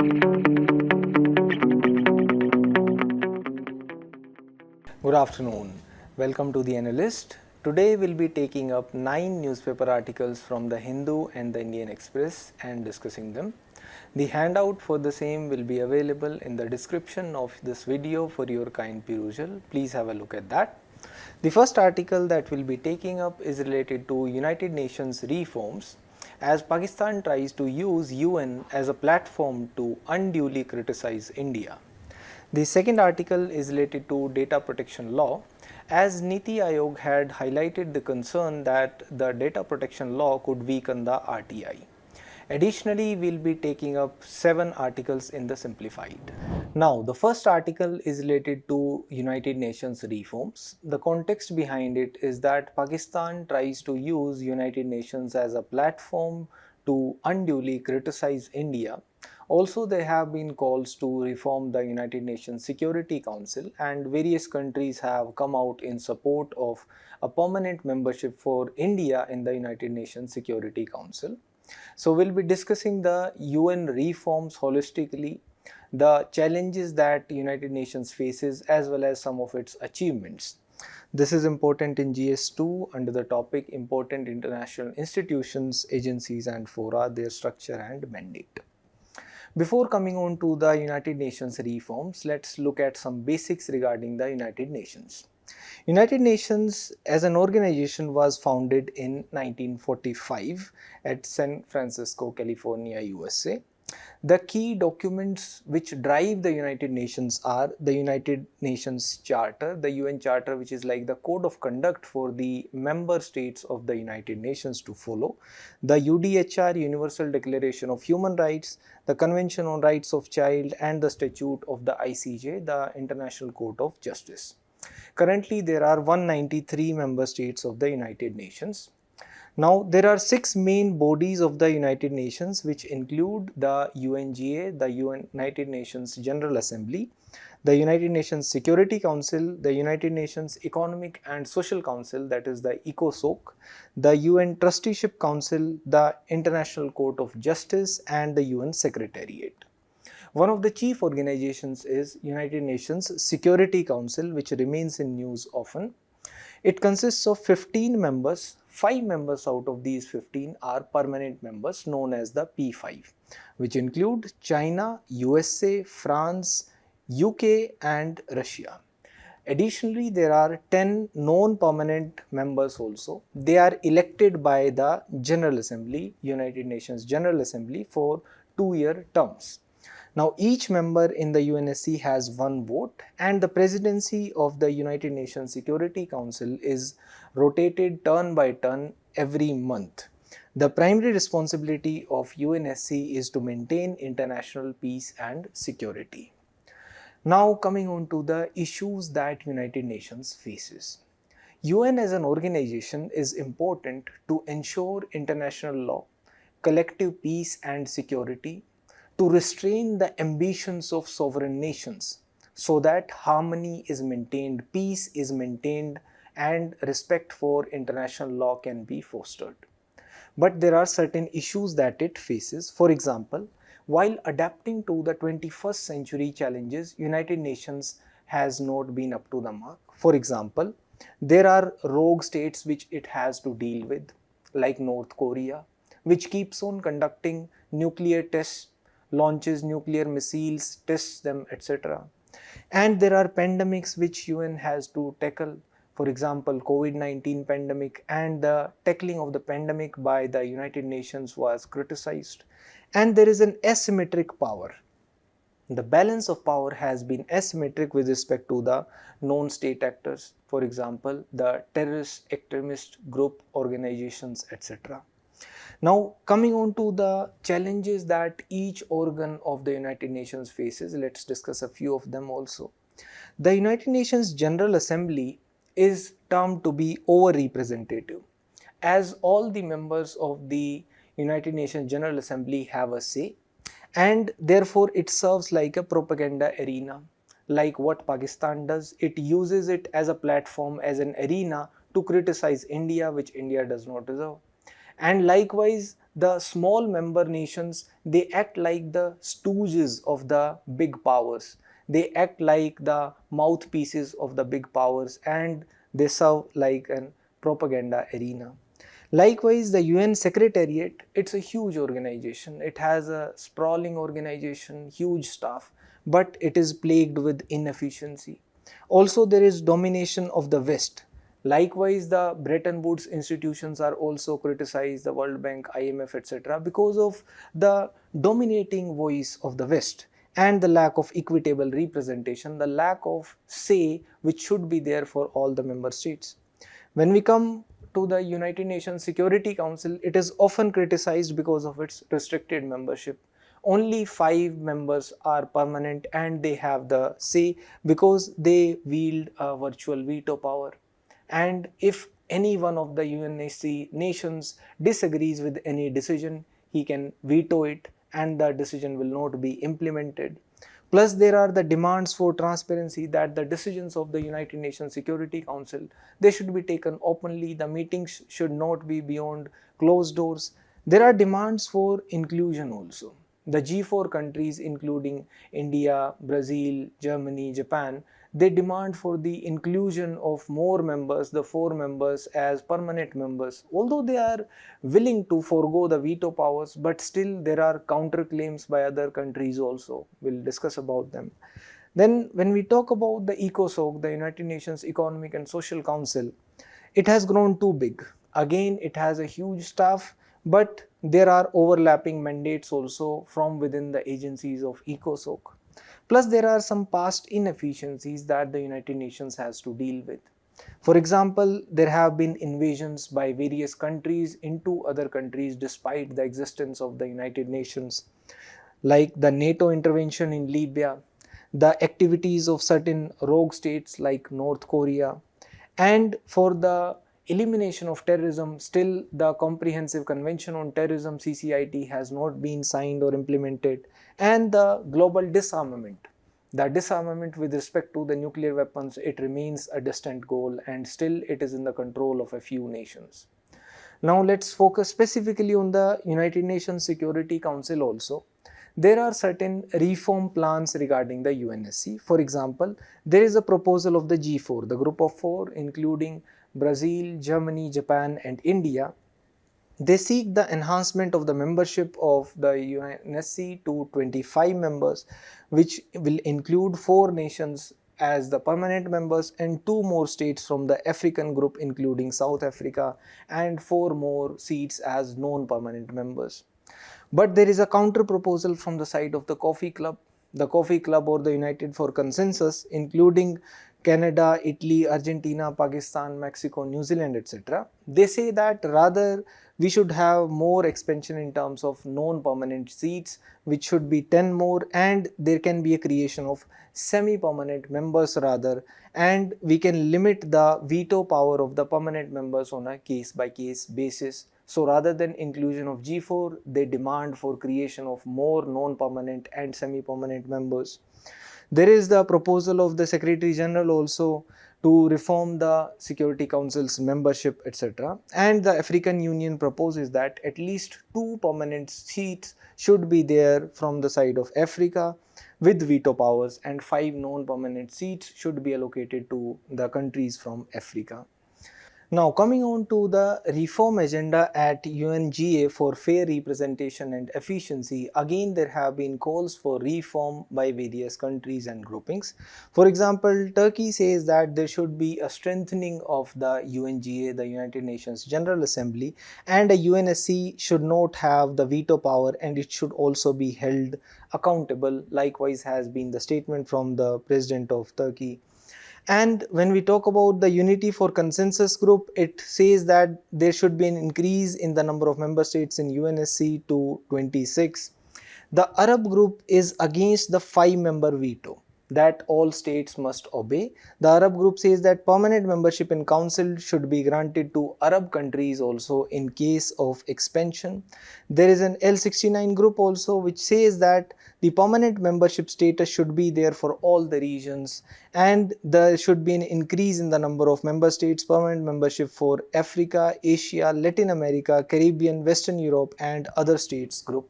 Good afternoon. Welcome to the Analyst. Today we'll be taking up 9 newspaper articles from the Hindu and the Indian Express and discussing them. The handout for the same will be available in the description of this video for your kind perusal. Please have a look at that. The first article that we'll be taking up is related to United Nations reforms as Pakistan tries to use UN as a platform to unduly criticize India. The second article is related to data protection law as Niti Aayog had highlighted the concern that the data protection law could weaken the RTI. Additionally, we'll be taking up 7 articles in the simplified. Now, the first article is related to United Nations reforms. The context behind it is that Pakistan tries to use United Nations as a platform to unduly criticize India. Also, there have been calls to reform the United Nations Security Council, and various countries have come out in support of a permanent membership for India in the United Nations Security Council. So, we'll be discussing the UN reforms holistically, the challenges that United Nations faces as well as some of its achievements. This is important in GS2 under the topic Important International Institutions, Agencies and Fora, their structure and mandate. Before coming on to the United Nations reforms, let's look at some basics regarding the United Nations. United Nations as an organization was founded in 1945 at San Francisco, California, USA. The key documents which drive the United Nations are the United Nations Charter, the UN Charter, which is like the code of conduct for the member states of the United Nations to follow, the UDHR, Universal Declaration of Human Rights, the Convention on Rights of Child, and the Statute of the ICJ, the International Court of Justice. Currently, there are 193 member states of the United Nations. Now, there are 6 main bodies of the United Nations which include the UNGA, the United Nations General Assembly, the United Nations Security Council, the United Nations Economic and Social Council, that is the ECOSOC, the UN Trusteeship Council, the International Court of Justice, and the UN Secretariat. One of the chief organizations is United Nations Security Council, which remains in news often. It consists of 15 members. 5 members out of these 15 are permanent members known as the P5, which include China, USA, France, UK and Russia. Additionally, there are 10 non-permanent members also. They are elected by the General Assembly, United Nations General Assembly for 2-year terms. Now, each member in the UNSC has 1 vote, and the presidency of the United Nations Security Council is rotated turn by turn every month. The primary responsibility of UNSC is to maintain international peace and security. Now, coming on to the issues that United Nations faces. UN as an organization is important to ensure international law, collective peace and security, to restrain the ambitions of sovereign nations so that harmony is maintained, peace is maintained, and respect for international law can be fostered. But there are certain issues that it faces. For example, while adapting to the 21st century challenges, United Nations has not been up to the mark. For example, there are rogue states which it has to deal with, like North Korea, which keeps on conducting nuclear tests, launches nuclear missiles, tests them, etc. And there are pandemics which UN has to tackle. For example, COVID-19 pandemic, and the tackling of the pandemic by the United Nations was criticized. And there is an asymmetric power. The balance of power has been asymmetric with respect to the non-state actors. For example, the terrorist, extremist group, organizations, etc. Now, coming on to the challenges that each organ of the United Nations faces, let's discuss a few of them also. The United Nations General Assembly is termed to be over-representative, as all the members of the United Nations General Assembly have a say, and therefore it serves like a propaganda arena. Like what Pakistan does, it uses it as a platform, as an arena to criticize India, which India does not deserve. And likewise, the small member nations, they act like the stooges of the big powers. They act like the mouthpieces of the big powers, and they serve like an propaganda arena. Likewise, the UN Secretariat, it's a huge organization. It has a sprawling organization, huge staff, but it is plagued with inefficiency. Also, there is domination of the West. Likewise, the Bretton Woods institutions are also criticized, the World Bank, IMF, etc., because of the dominating voice of the West and the lack of equitable representation, the lack of say which should be there for all the member states. When we come to the United Nations Security Council, it is often criticized because of its restricted membership. Only 5 members are permanent and they have the say because they wield a virtual veto power. And if any one of the UNSC nations disagrees with any decision, he can veto it and the decision will not be implemented. Plus, there are the demands for transparency that the decisions of the United Nations Security Council, they should be taken openly. The meetings should not be beyond closed doors. There are demands for inclusion also. The G4 countries, including India, Brazil, Germany, Japan, they demand for the inclusion of more members, the 4 members, as permanent members. Although they are willing to forego the veto powers, but still there are counterclaims by other countries also. We'll discuss about them. Then when we talk about the ECOSOC, the United Nations Economic and Social Council, it has grown too big. Again, it has a huge staff, but there are overlapping mandates also from within the agencies of ECOSOC. Plus, there are some past inefficiencies that the United Nations has to deal with. For example, there have been invasions by various countries into other countries despite the existence of the United Nations, like the NATO intervention in Libya, the activities of certain rogue states like North Korea, and for the elimination of terrorism, still the Comprehensive Convention on Terrorism CCIT has not been signed or implemented, and the global disarmament. The disarmament with respect to the nuclear weapons, it remains a distant goal and still it is in the control of a few nations. Now let's focus specifically on the United Nations Security Council also. There are certain reform plans regarding the UNSC. For example, there is a proposal of the G4, the group of 4, including Brazil, Germany, Japan, and India. They seek the enhancement of the membership of the UNSC to 25 members, which will include 4 nations as the permanent members and 2 more states from the African group, including South Africa, and 4 more seats as non-permanent members. But there is a counter proposal from the side of the Coffee Club. The Coffee Club, or the United for Consensus, including Canada, Italy, Argentina, Pakistan, Mexico, New Zealand, etc. They say that rather we should have more expansion in terms of non-permanent seats, which should be 10 more, and there can be a creation of semi-permanent members rather, and we can limit the veto power of the permanent members on a case-by-case basis. So rather than inclusion of G4, they demand for creation of more non-permanent and semi-permanent members. There is the proposal of the Secretary General also to reform the Security Council's membership, etc. And the African Union proposes that at least 2 permanent seats should be there from the side of Africa with veto powers, and 5 non-permanent seats should be allocated to the countries from Africa. Now coming on to the reform agenda at UNGA for fair representation and efficiency, again there have been calls for reform by various countries and groupings. For example, Turkey says that there should be a strengthening of the UNGA, the United Nations General Assembly, and a UNSC should not have the veto power and it should also be held accountable. Likewise has been the statement from the President of Turkey. And when we talk about the Unity for Consensus group, it says that there should be an increase in the number of member states in UNSC to 26. The Arab group is against the 5-member veto that all states must obey. The Arab group says that permanent membership in council should be granted to Arab countries also in case of expansion. There is an L69 group also which says that the permanent membership status should be there for all the regions, and there should be an increase in the number of member states, permanent membership for Africa, Asia, Latin America, Caribbean, Western Europe and other states group.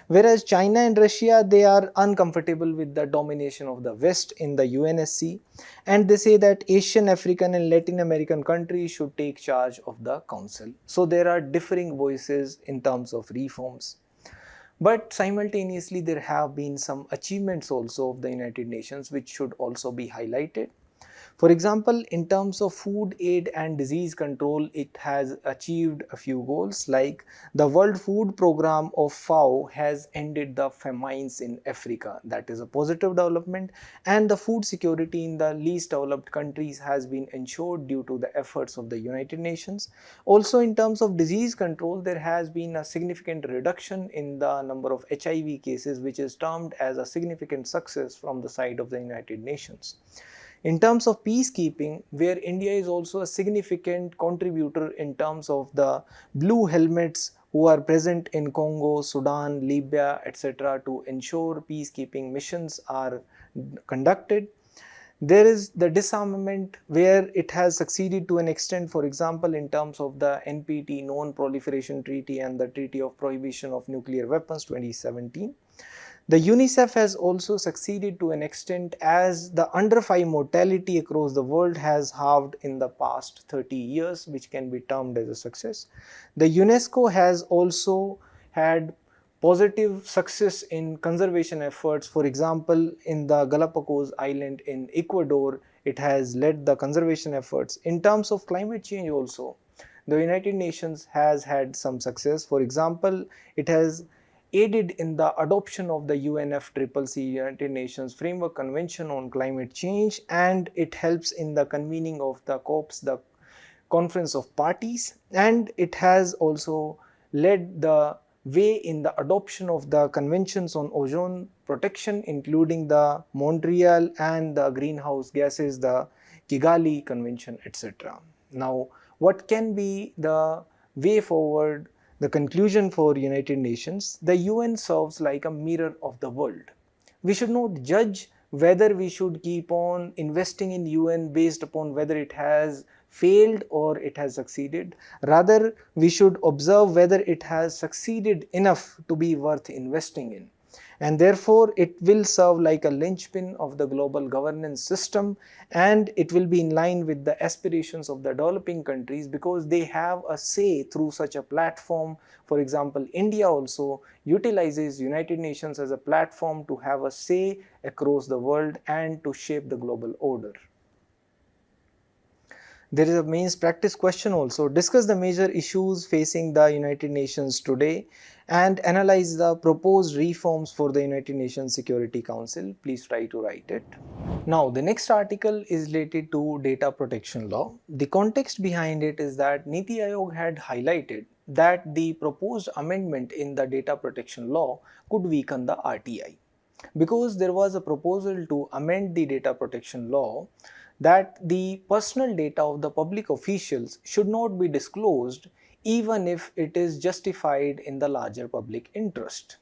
Whereas China and Russia, they are uncomfortable with the domination of the West in the UNSC, and they say that Asian, African and Latin American countries should take charge of the council. So there are differing voices in terms of reforms. But simultaneously, there have been some achievements also of the United Nations which should also be highlighted. For example, in terms of food aid and disease control, it has achieved a few goals, like the World Food Program of FAO has ended the famines in Africa. That is a positive development, and the food security in the least developed countries has been ensured due to the efforts of the United Nations. Also, in terms of disease control, there has been a significant reduction in the number of HIV cases, which is termed as a significant success from the side of the United Nations. In terms of peacekeeping, where India is also a significant contributor in terms of the blue helmets who are present in Congo, Sudan, Libya, etc. to ensure peacekeeping missions are conducted. There is the disarmament where it has succeeded to an extent, for example, in terms of the NPT, Non-Proliferation Treaty and the Treaty of Prohibition of Nuclear Weapons 2017. The UNICEF has also succeeded to an extent, as the under 5 mortality across the world has halved in the past 30 years, which can be termed as a success. The UNESCO has also had positive success in conservation efforts. For example, in the Galapagos Island in Ecuador, it has led the conservation efforts. In terms of climate change also, the United Nations has had some success. For example, it has aided in the adoption of the UNFCCC, United Nations Framework Convention on Climate Change, and it helps in the convening of the COPs, the Conference of Parties, and it has also led the way in the adoption of the conventions on ozone protection, including the Montreal and the greenhouse gases, the Kigali Convention, etc. Now, what can be the way forward? The conclusion for United Nations: the UN serves like a mirror of the world. We should not judge whether we should keep on investing in UN based upon whether it has failed or it has succeeded. Rather, we should observe whether it has succeeded enough to be worth investing in. And therefore, it will serve like a linchpin of the global governance system, and it will be in line with the aspirations of the developing countries, because they have a say through such a platform. For example, India also utilizes United Nations as a platform to have a say across the world and to shape the global order. There is a mains practice question also. Discuss the major issues facing the United Nations today and analyze the proposed reforms for the United Nations Security Council. Please try to write it. Now, the next article is related to data protection law. The context behind it is that Niti Aayog had highlighted that the proposed amendment in the data protection law could weaken the RTI, because there was a proposal to amend the data protection law that the personal data of the public officials should not be disclosed even if it is justified in the larger public interest.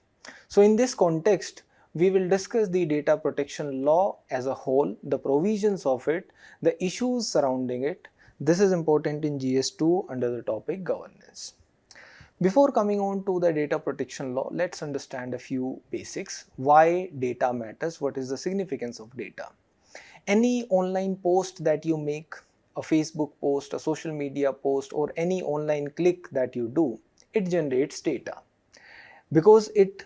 So in this context, we will discuss the data protection law as a whole, the provisions of it, the issues surrounding it. This is important in GS2 under the topic governance. Before coming on to the data protection law, let's understand a few basics. Why data matters? What is the significance of data? Any online post that you make, a Facebook post, a social media post, or any online click that you do, it generates data, because it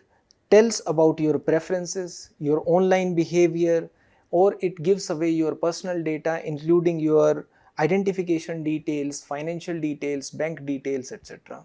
tells about your preferences, your online behavior, or it gives away your personal data, including your identification details, financial details, bank details, etc.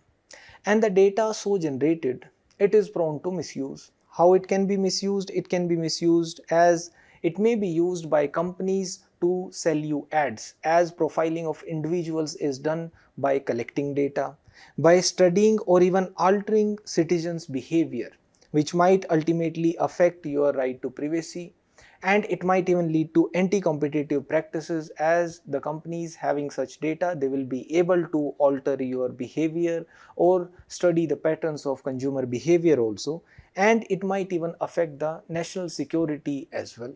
And the data so generated, it is prone to misuse. How it can be misused? It can be misused as it may be used by companies to sell you ads, as profiling of individuals is done by collecting data, by studying or even altering citizens' behavior, which might ultimately affect your right to privacy. and it might even lead to anti-competitive practices, as the companies having such data, they will be able to alter your behavior or study the patterns of consumer behavior also, and it might even affect the national security as well.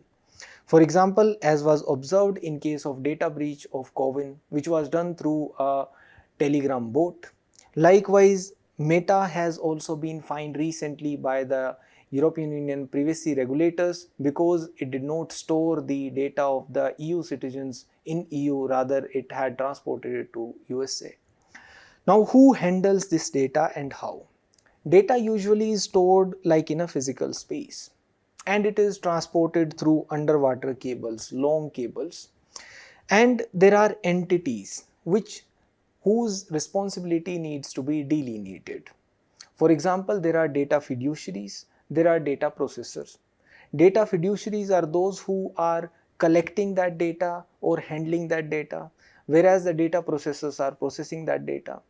For example, as was observed in case of data breach of Cowin, which was done through a Telegram bot. Likewise, Meta has also been fined recently by the European Union privacy regulators because it did not store the data of the EU citizens in EU, rather it had transported it to USA. Now, who handles this data and how? Data usually is stored like in a physical space, and it is transported through underwater cables, long cables, and there are entities whose responsibility needs to be delineated. For example, there are data fiduciaries, there are data processors. Data fiduciaries are those who are collecting that data or handling that data, whereas the data processors are processing that data.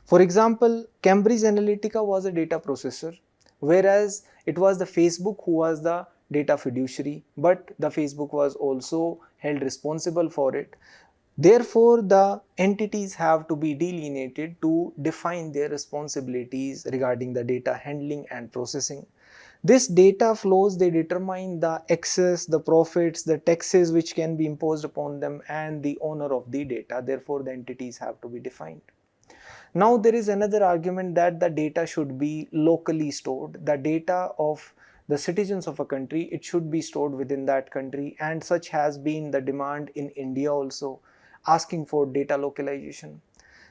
For example, Cambridge Analytica was a data processor, whereas it was the Facebook who was the data fiduciary, but the Facebook was also held responsible for it. Therefore, the entities have to be delineated to define their responsibilities regarding the data handling and processing. This data flows, they determine the access, the profits, the taxes which can be imposed upon them, and the owner of the data. Therefore, the entities have to be defined. Now, there is another argument that the data should be locally stored. The data of the citizens of a country, it should be stored within that country, and such has been the demand in India also, asking for data localization.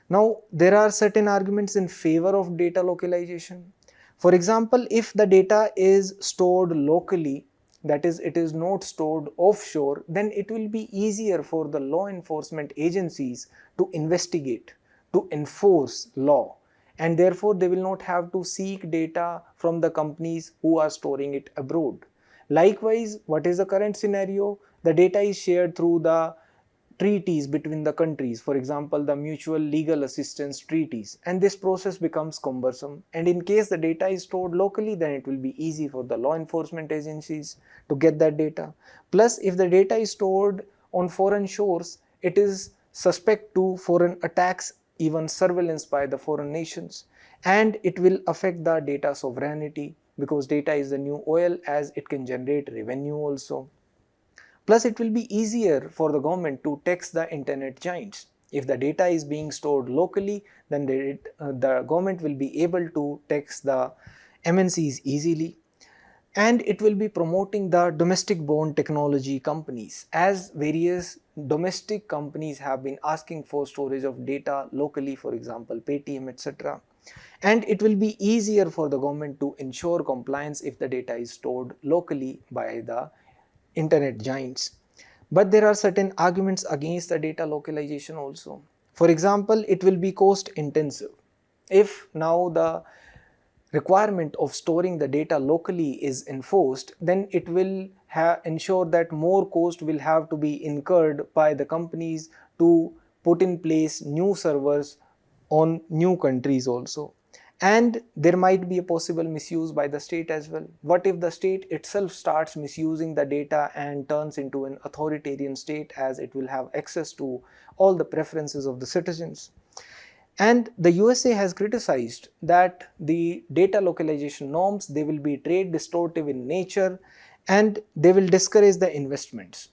Now, there are certain arguments in favor of data localization. For example, if the data is stored locally, that is, it is not stored offshore, then it will be easier for the law enforcement agencies to investigate, to enforce law, and therefore they will not have to seek data from the companies who are storing it abroad. Likewise, what is the current scenario? The data is shared through the treaties between the countries, for example, the mutual legal assistance treaties, and this process becomes cumbersome. And in case the data is stored locally, then it will be easy for the law enforcement agencies to get that data. Plus, if the data is stored on foreign shores, it is suspect to foreign attacks, even surveillance by the foreign nations, and it will affect the data sovereignty, because data is the new oil, as it can generate revenue also. Plus, it will be easier for the government to tax the internet giants. If the data is being stored locally, then the government will be able to tax the MNCs easily. And it will be promoting the domestic born technology companies, as various domestic companies have been asking for storage of data locally, for example, Paytm, etc. And it will be easier for the government to ensure compliance if the data is stored locally by the internet giants. But there are certain arguments against the data localization also. For example, it will be cost intensive. If now the requirement of storing the data locally is enforced, then it will ensure that more cost will have to be incurred by the companies to put in place new servers on new countries also. And there might be a possible misuse by the state as well. What if the state itself starts misusing the data and turns into an authoritarian state, as it will have access to all the preferences of the citizens? And the USA has criticized that the data localization norms, they will be trade distortive in nature, and they will discourage the investments.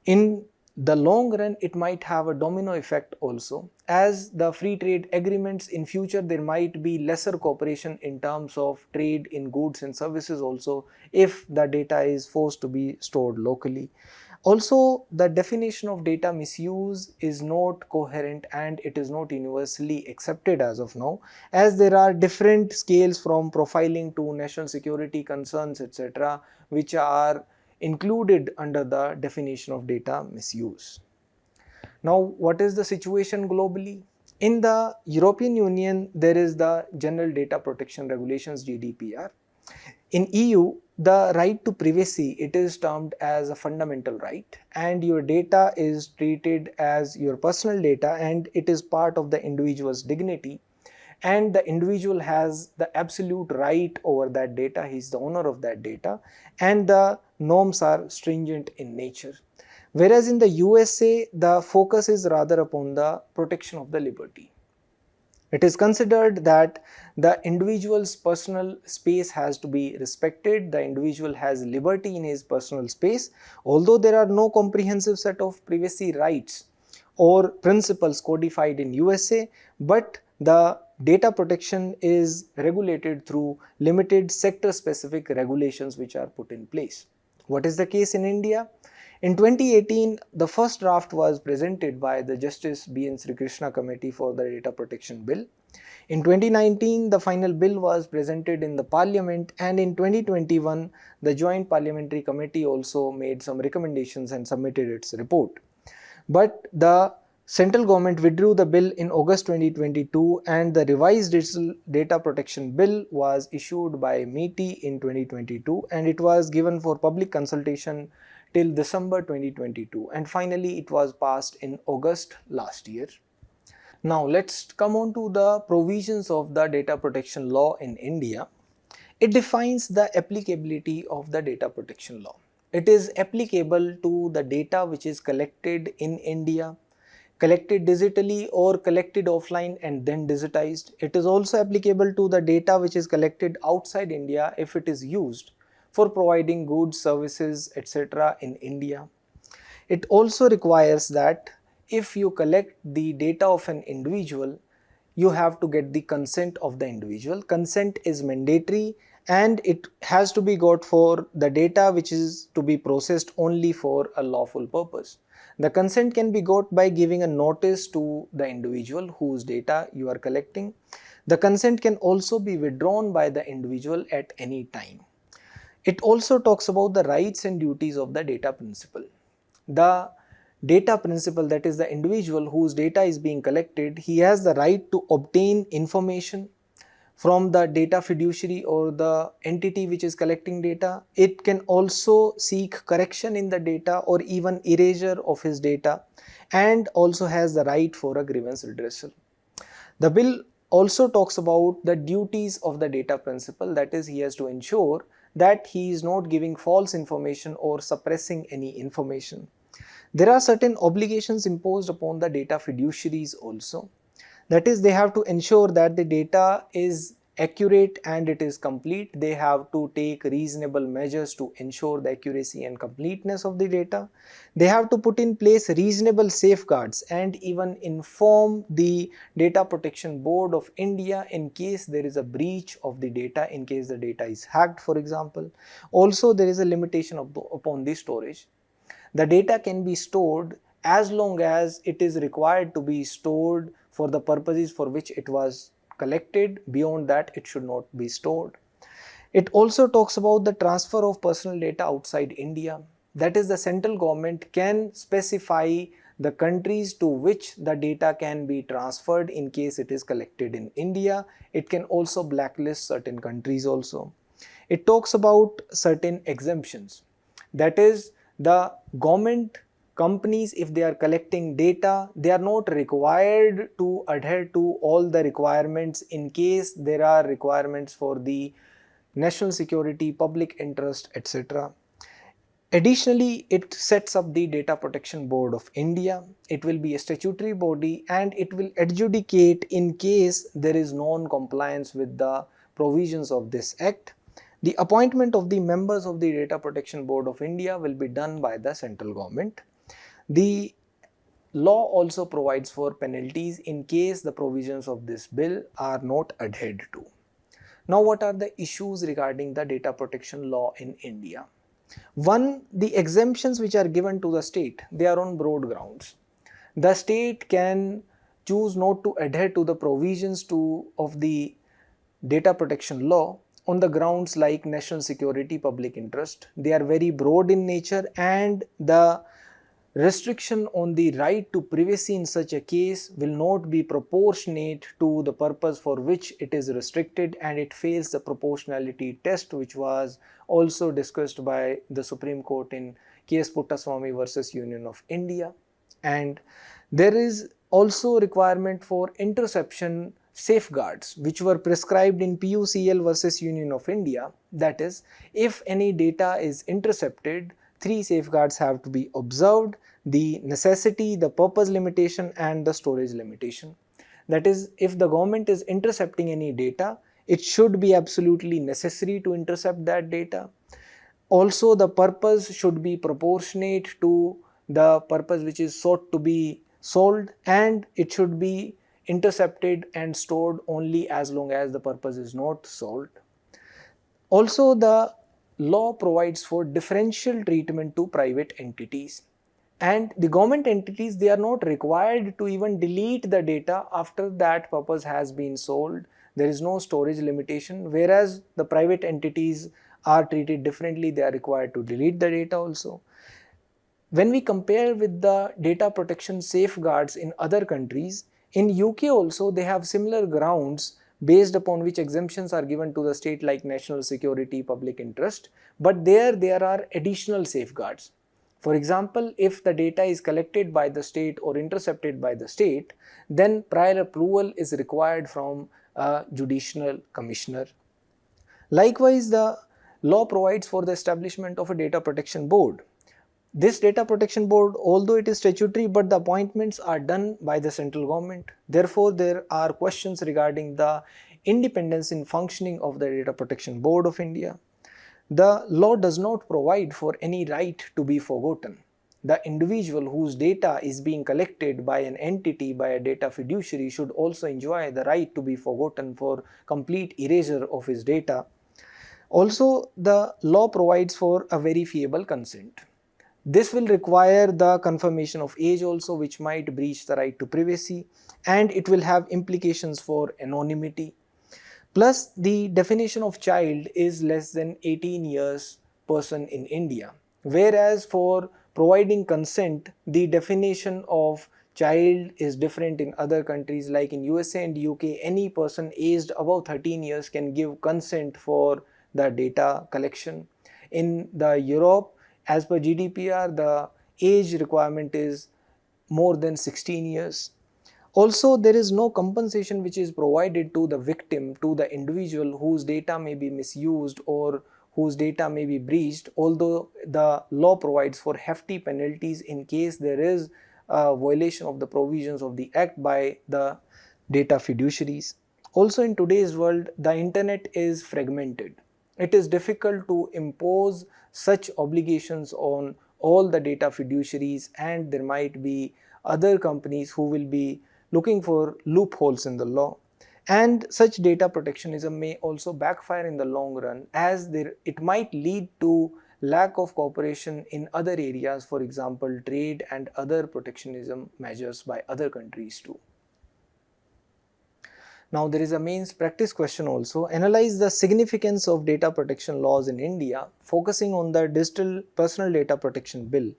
In the long run, it might have a domino effect also, as the free trade agreements in future, there might be lesser cooperation in terms of trade in goods and services also, if the data is forced to be stored locally. Also, the definition of data misuse is not coherent, and it is not universally accepted as of now, as there are different scales from profiling to national security concerns, etc., which are included under the definition of data misuse. Now, what is the situation globally? In the European Union, there is the General Data Protection Regulations, GDPR. In EU, the right to privacy, it is termed as a fundamental right, and your data is treated as your personal data, and it is part of the individual's dignity. and the individual has the absolute right over that data. He is the owner of that data, and the norms are stringent in nature. Whereas in the USA, the focus is rather upon the protection of the liberty. It is considered that the individual's personal space has to be respected. The individual has liberty in his personal space, although there are no comprehensive set of privacy rights or principles codified in USA, but the data protection is regulated through limited sector specific regulations which are put in place. What is the case in India? In 2018, the first draft was presented by the Justice B.N. Sri Krishna Committee for the Data Protection Bill. In 2019, the final bill was presented in the Parliament, and in 2021, the Joint Parliamentary Committee also made some recommendations and submitted its report. But the central government withdrew the bill in August 2022, and the revised digital data protection bill was issued by MeitY in 2022, and it was given for public consultation till December 2022, and finally it was passed in August last year. Now let's come on to the provisions of the data protection law in India. It defines the applicability of the data protection law. It is applicable to the data which is collected in India, collected digitally or collected offline and then digitized. It is also applicable to the data which is collected outside India if it is used for providing goods, services, etc. in India. It also requires that if you collect the data of an individual, you have to get the consent of the individual. Consent is mandatory, and it has to be got for the data which is to be processed only for a lawful purpose. The consent can be got by giving a notice to the individual whose data you are collecting. The consent can also be withdrawn by the individual at any time. It also talks about the rights and duties of the data principal. The data principal, that is the individual whose data is being collected, he has the right to obtain information from the data fiduciary or the entity which is collecting data. It can also seek correction in the data or even erasure of his data, and also has the right for a grievance redressal. The bill also talks about the duties of the data principal, that is, he has to ensure that he is not giving false information or suppressing any information. There are certain obligations imposed upon the data fiduciaries also. That is, they have to ensure that the data is accurate and it is complete. They have to take reasonable measures to ensure the accuracy and completeness of the data. They have to put in place reasonable safeguards and even inform the Data Protection Board of India in case there is a breach of the data, in case the data is hacked, for example. Also, there is a limitation upon the storage. The data can be stored as long as it is required to be stored for the purposes for which it was collected. Beyond that, it should not be stored. It also talks about the transfer of personal data outside India. That is, the central government can specify the countries to which the data can be transferred in case it is collected in India. It can also blacklist certain countries also. It talks about certain exemptions. That is, the government companies, if they are collecting data, they are not required to adhere to all the requirements in case there are requirements for the national security, public interest, etc. Additionally, it sets up the Data Protection Board of India. It will be a statutory body and it will adjudicate in case there is non-compliance with the provisions of this Act. The appointment of the members of the Data Protection Board of India will be done by the central government. The law also provides for penalties in case the provisions of this bill are not adhered to. Now, what are the issues regarding the data protection law in India? One, the exemptions which are given to the state, they are on broad grounds. The state can choose not to adhere to the provisions of the data protection law on the grounds like national security, public interest. They are very broad in nature, and the restriction on the right to privacy in such a case will not be proportionate to the purpose for which it is restricted, and it fails the proportionality test, which was also discussed by the Supreme Court in case Puttaswamy versus Union of India. And there is also requirement for interception safeguards which were prescribed in PUCL versus Union of India. That is, if any data is intercepted, three safeguards have to be observed: the necessity, the purpose limitation, and the storage limitation. That is, if the government is intercepting any data, it should be absolutely necessary to intercept that data. Also, the purpose should be proportionate to the purpose which is sought to be solved, and it should be intercepted and stored only as long as the purpose is not solved. Also, the law provides for differential treatment to private entities, and the government entities, they are not required to even delete the data after that purpose has been solved. There is no storage limitation, whereas the private entities are treated differently. They are required to delete the data also. When we compare with the data protection safeguards in other countries, in UK also they have similar grounds based upon which exemptions are given to the state, like national security, public interest, but there are additional safeguards. For example, if the data is collected by the state or intercepted by the state, then prior approval is required from a judicial commissioner. Likewise, the law provides for the establishment of a data protection board. This data protection board, although it is statutory, but the appointments are done by the central government. Therefore, there are questions regarding the independence in functioning of the Data Protection Board of India. The law does not provide for any right to be forgotten. The individual whose data is being collected by an entity, by a data fiduciary, should also enjoy the right to be forgotten for complete erasure of his data. Also, the law provides for a verifiable consent. This will require the confirmation of age also, which might breach the right to privacy, and it will have implications for anonymity. Plus, the definition of child is less than 18 years person in India, whereas for providing consent, the definition of child is different in other countries. Like in USA and UK, any person aged above 13 years can give consent for the data collection. In the Europe, as per GDPR, the age requirement is more than 16 years. Also, there is no compensation which is provided to the victim, to the individual whose data may be misused or whose data may be breached, although the law provides for hefty penalties in case there is a violation of the provisions of the Act by the data fiduciaries. Also, in today's world, the internet is fragmented. It is difficult to impose such obligations on all the data fiduciaries, and there might be other companies who will be looking for loopholes in the law. And such data protectionism may also backfire in the long run, as it might lead to lack of cooperation in other areas, for example trade and other protectionism measures by other countries too. Now, there is a mains practice question also. Analyze the significance of data protection laws in India, focusing on the Digital Personal Data Protection Bill.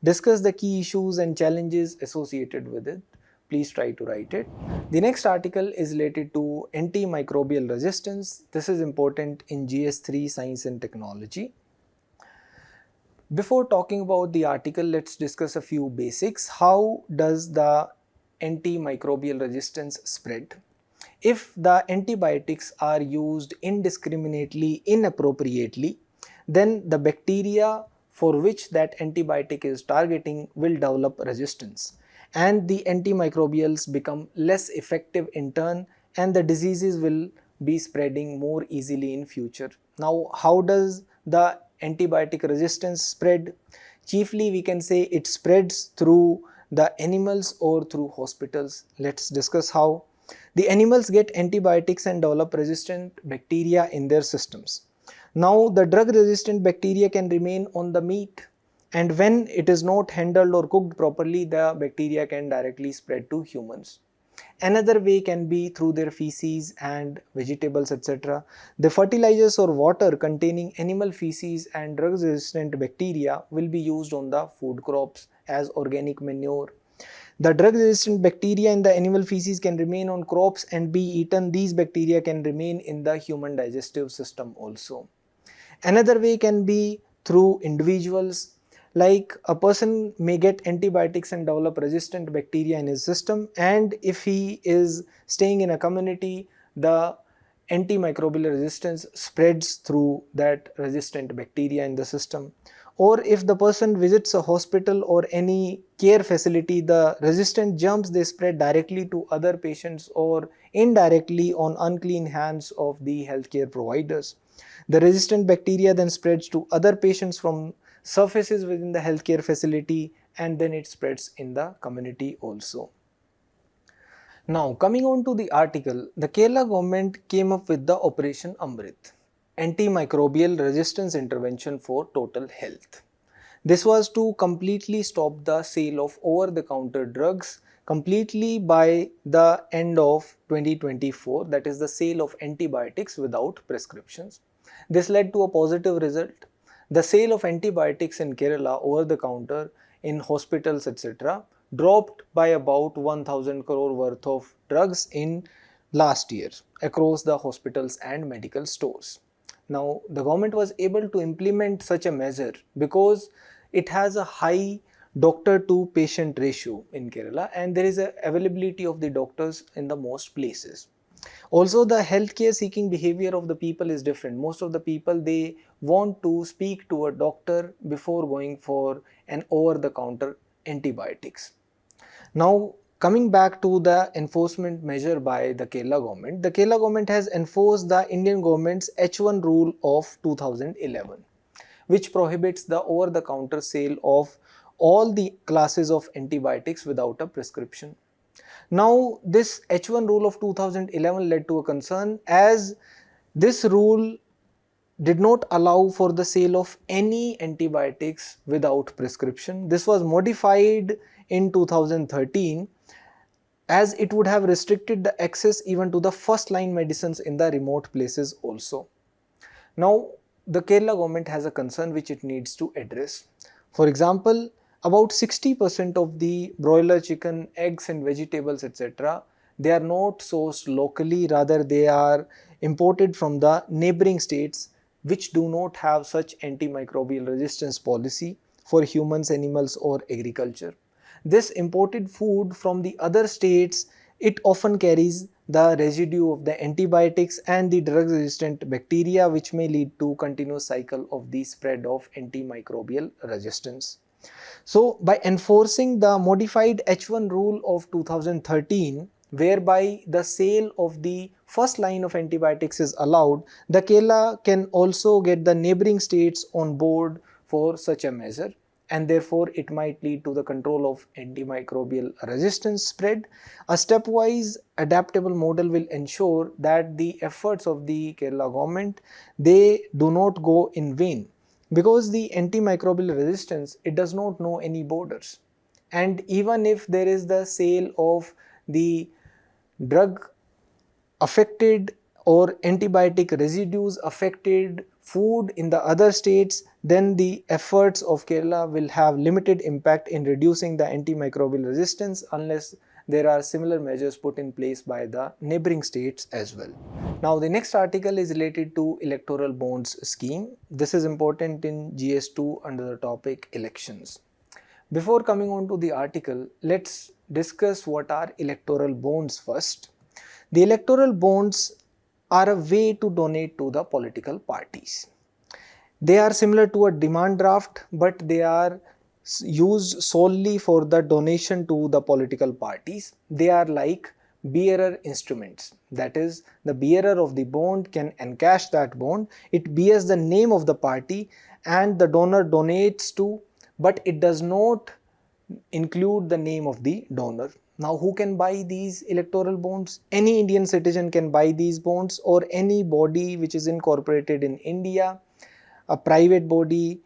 Discuss the key issues and challenges associated with it. Please try to write it. The next article is related to antimicrobial resistance. This is important in GS3 Science and Technology. Before talking about the article, let's discuss a few basics. How does the antimicrobial resistance spread? If the antibiotics are used indiscriminately, inappropriately, then the bacteria for which that antibiotic is targeting will develop resistance, and the antimicrobials become less effective in turn, and the diseases will be spreading more easily in future. Now, how does the antibiotic resistance spread? Chiefly, we can say it spreads through the animals or through hospitals. Let's discuss how. The animals get antibiotics and develop resistant bacteria in their systems. Now, the drug resistant bacteria can remain on the meat, and when it is not handled or cooked properly, the bacteria can directly spread to humans. Another way can be through their feces and vegetables, etc. The fertilizers or water containing animal feces and drug resistant bacteria will be used on the food crops as organic manure. The drug resistant bacteria in the animal feces can remain on crops and be eaten. These bacteria can remain in the human digestive system also. Another way can be through individuals. like a person may get antibiotics and develop resistant bacteria in his system, and if he is staying in a community, the antimicrobial resistance spreads through that resistant bacteria in the system. Or if the person visits a hospital or any care facility, the resistant germs, they spread directly to other patients or indirectly on unclean hands of the healthcare providers. The resistant bacteria then spreads to other patients from surfaces within the healthcare facility, and then it spreads in the community also. Now coming on to the article, the Kerala government came up with the Operation Amrit, antimicrobial resistance intervention for total health. This was to completely stop the sale of over-the-counter drugs completely by the end of 2024, that is the sale of antibiotics without prescriptions. This led to a positive result. The sale of antibiotics in Kerala over the counter in hospitals etc. dropped by about 1000 crore worth of drugs in last year across the hospitals and medical stores. Now, the government was able to implement such a measure because it has a high doctor to patient ratio in Kerala, and there is a availability of the doctors in the most places. Also, the healthcare seeking behavior of the people is different. Most of the people, they want to speak to a doctor before going for an over the counter antibiotics. Now, coming back to the enforcement measure by the Kerala government has enforced the Indian government's H1 rule of 2011, which prohibits the over the counter sale of all the classes of antibiotics without a prescription. Now, this H1 rule of 2011 led to a concern, as this rule did not allow for the sale of any antibiotics without prescription. This was modified in 2013, as it would have restricted the access even to the first line medicines in the remote places also. Now, the Kerala government has a concern which it needs to address. For example, about 60% of the broiler chicken, eggs and vegetables etc., they are not sourced locally, rather they are imported from the neighboring states which do not have such antimicrobial resistance policy for humans, animals or agriculture. This imported food from the other states, it often carries the residue of the antibiotics and the drug resistant bacteria, which may lead to continuous cycle of the spread of antimicrobial resistance. So by enforcing the modified H1 rule of 2013, whereby the sale of the first line of antibiotics is allowed, the Kerala can also get the neighboring states on board for such a measure, and therefore it might lead to the control of antimicrobial resistance spread. A stepwise adaptable model will ensure that the efforts of the Kerala government, they do not go in vain, because the antimicrobial resistance, it does not know any borders. And even if there is the sale of the drug affected or antibiotic residues affected food in the other states, then the efforts of Kerala will have limited impact in reducing the antimicrobial resistance unless there are similar measures put in place by the neighboring states as well. Now, the next article is related to electoral bonds scheme. This is important in GS2 under the topic elections. Before coming on to the article, let's discuss what are electoral bonds first. The electoral bonds are a way to donate to the political parties. They are similar to a demand draft, but they are used solely for the donation to the political parties. They are like bearer instruments. That is, the bearer of the bond can encash that bond. It bears the name of the party and the donor donates to, but it does not include the name of the donor. Now, who can buy these electoral bonds? Any Indian citizen can buy these bonds, or any body which is incorporated in India, a private body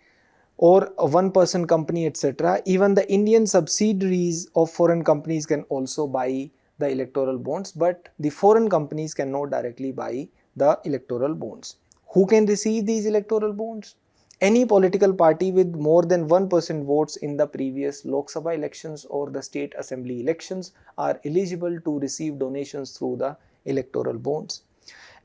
or a one person company etc. Even the Indian subsidiaries of foreign companies can also buy the electoral bonds, but the foreign companies cannot directly buy the electoral bonds. Who can receive these electoral bonds? Any political party with more than 1% votes in the previous Lok Sabha elections or the state assembly elections are eligible to receive donations through the electoral bonds.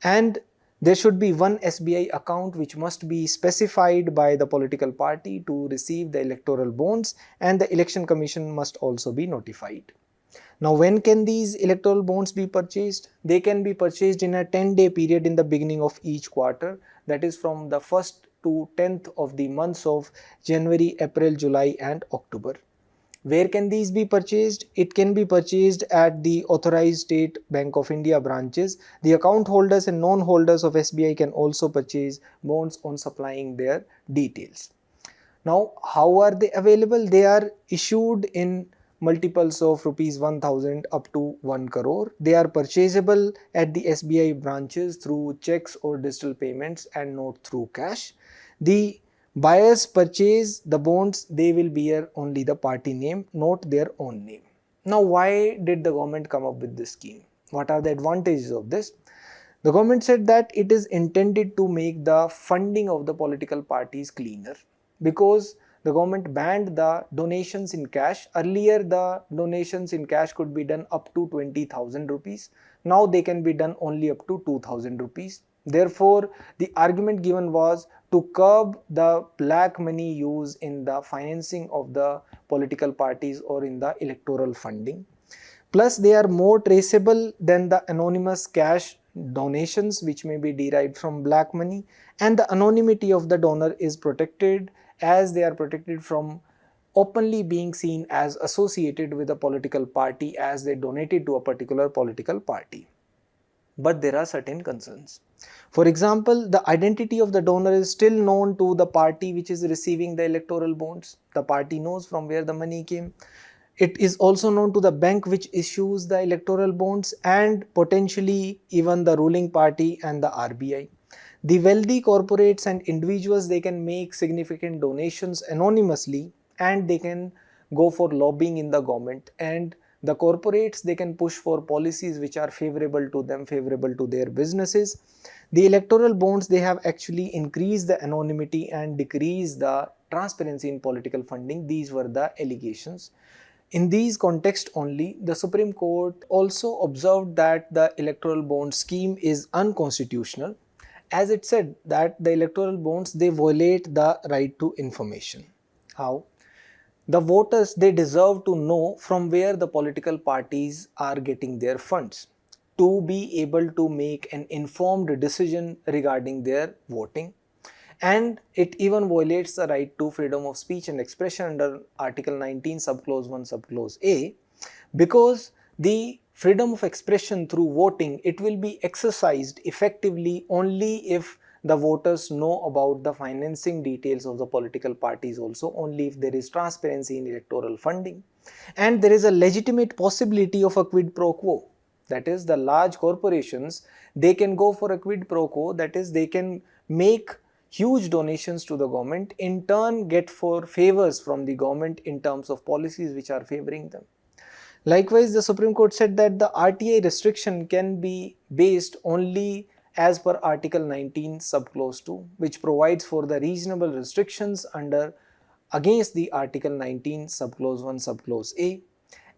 And There should be one SBI account which must be specified by the political party to receive the electoral bonds, and the election commission must also be notified. Now, when can these electoral bonds be purchased? They can be purchased in a 10-day period in the beginning of each quarter, that is from the 1st to 10th of the months of January, April, July and October. Where can these be purchased? It can be purchased at the authorized State Bank of India branches. The account holders and non-holders of SBI can also purchase bonds on supplying their details. Now, how are they available? They are issued in multiples of rupees 1000 up to 1 crore. They are purchasable at the SBI branches through checks or digital payments and not through cash. The buyers purchase the bonds, they will bear only the party name, not their own name. Now, why did the government come up with this scheme? What are the advantages of this? The government said that it is intended to make the funding of the political parties cleaner, because the government banned the donations in cash. Earlier, the donations in cash could be done up to 20,000 rupees. Now they can be done only up to 2,000 rupees. Therefore, the argument given was to curb the black money use in the financing of the political parties or in the electoral funding. Plus, they are more traceable than the anonymous cash donations which may be derived from black money, and the anonymity of the donor is protected, as they are protected from openly being seen as associated with a political party as they donated to a particular political party. But there are certain concerns. For example, the identity of the donor is still known to the party which is receiving the electoral bonds. The party knows from where the money came. It is also known to the bank which issues the electoral bonds, and potentially even the ruling party and the RBI. The wealthy corporates and individuals, they can make significant donations anonymously, and they can go for lobbying in the government, and the corporates, they can push for policies which are favorable to them, favorable to their businesses. The electoral bonds, they have actually increased the anonymity and decreased the transparency in political funding. These were the allegations. In these contexts only, the Supreme Court also observed that the electoral bond scheme is unconstitutional, as it said that the electoral bonds, they violate the right to information. How? The voters, they deserve to know from where the political parties are getting their funds, to be able to make an informed decision regarding their voting. And it even violates the right to freedom of speech and expression under Article 19 subclause 1 subclause A, because the freedom of expression through voting, it will be exercised effectively only if the voters know about the financing details of the political parties also, only if there is transparency in electoral funding, and there is a legitimate possibility of a quid pro quo. That is, the large corporations, they can go for a quid pro quo, that is, they can make huge donations to the government, in turn get for favors from the government in terms of policies which are favoring them. Likewise, the Supreme Court said that the RTI restriction can be based only as per Article 19 subclause 2, which provides for the reasonable restrictions under against the Article 19 subclause 1 subclause A,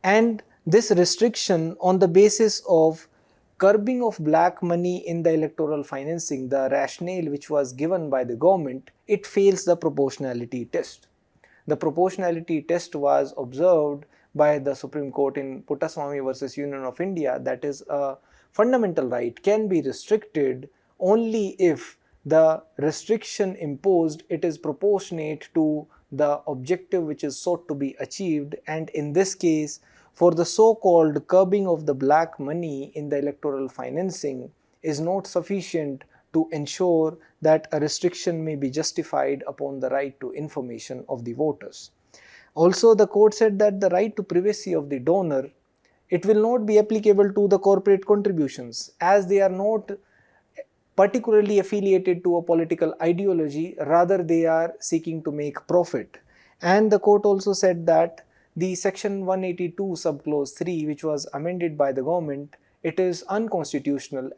and this restriction on the basis of curbing of black money in the electoral financing, the rationale which was given by the government, it fails the proportionality test. The proportionality test was observed by the Supreme Court in Puttaswamy versus Union of India, that is, a fundamental right can be restricted only if the restriction imposed, it is proportionate to the objective which is sought to be achieved, and in this case, for the so-called curbing of the black money in the electoral financing is not sufficient to ensure that a restriction may be justified upon the right to information of the voters. Also, the court said that the right to privacy of the donor, it will not be applicable to the corporate contributions, as they are not particularly affiliated to a political ideology, rather they are seeking to make profit. And the court also said that the section 182 subclause 3, which was amended by the government, it is unconstitutional